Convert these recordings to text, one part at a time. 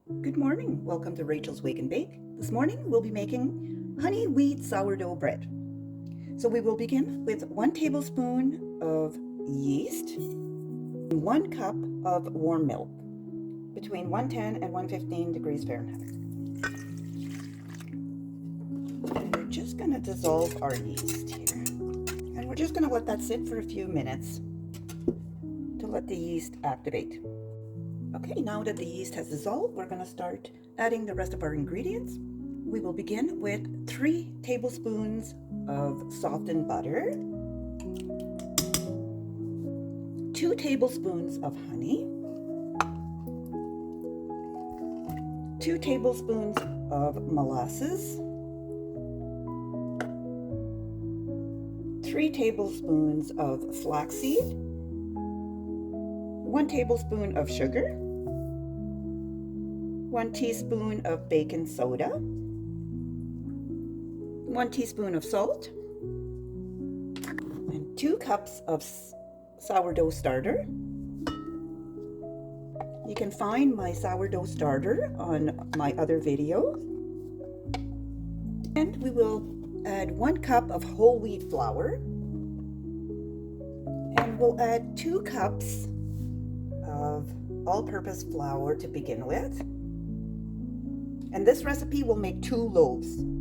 Good morning. Welcome to Rachel's Wake and Bake. This morning we'll be making honey wheat sourdough bread. So we will begin with 1 tablespoon of yeast, 1 cup of warm milk between 110 and 115 degrees Fahrenheit. And we're just going to dissolve our yeast here. And we're just going to let that sit for a few minutes to let the yeast activate. Okay, now that the yeast has dissolved, we're going to start adding the rest of our ingredients. We will begin with 3 tablespoons of softened butter, 2 tablespoons of honey, 2 tablespoons of molasses, 3 tablespoons of flaxseed, 1 tablespoon of sugar, 1 teaspoon of baking soda, 1 teaspoon of salt, and 2 cups of sourdough starter. You can find my sourdough starter on my other video. And we will add 1 cup of whole wheat flour, and we'll add 2 cups of all-purpose flour to begin with. And this recipe will make 2 loaves. And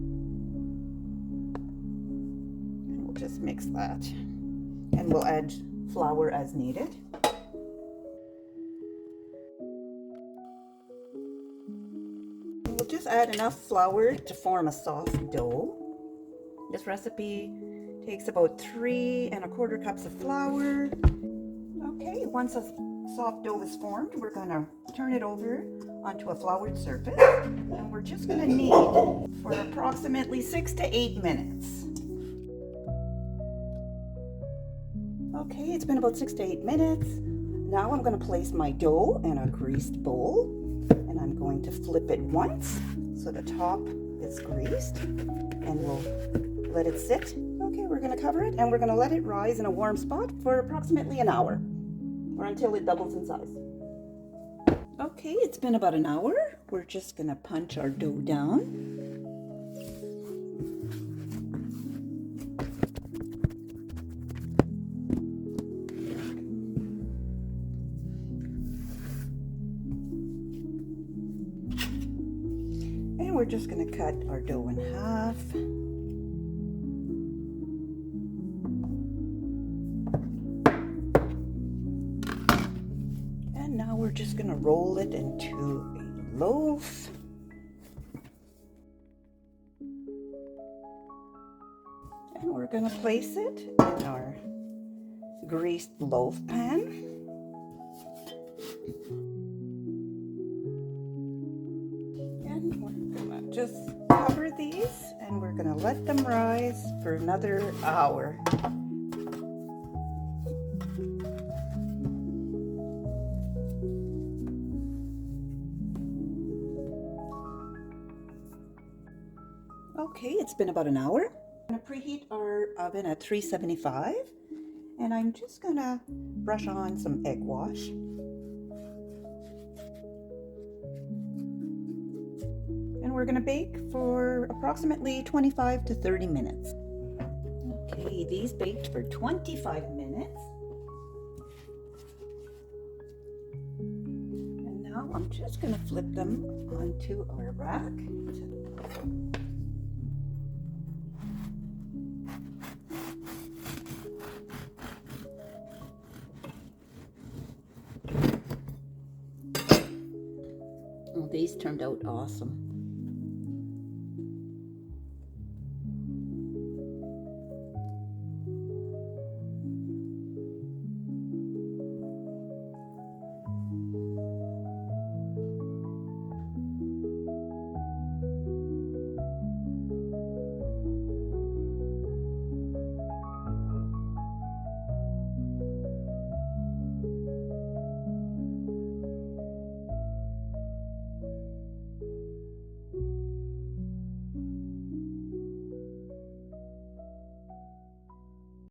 we'll just mix that. And we'll add flour as needed. We'll just add enough flour to form a soft dough. This recipe takes about 3 1/4 cups of flour. Okay, once a soft dough is formed, we're going to turn it over onto a floured surface, and we're just going to knead for approximately 6 to 8 minutes. Okay, it's been about 6 to 8 minutes. Now I'm going to place my dough in a greased bowl, and I'm going to flip it once so the top is greased, and we'll let it sit. Okay, we're going to cover it, and we're going to let it rise in a warm spot for approximately an hour, or until it doubles in size. Okay, it's been about an hour. We're just going to punch our dough down. And we're just going to cut our dough in half. Now we're just going to roll it into a loaf. And we're going to place it in our greased loaf pan. And we're going to just cover these, and we're going to let them rise for another hour. Okay, it's been about an hour. I'm going to preheat our oven at 375, and I'm just going to brush on some egg wash. And we're going to bake for approximately 25 to 30 minutes. Okay, these baked for 25 minutes. And now I'm just going to flip them onto our rack. Oh, these turned out awesome.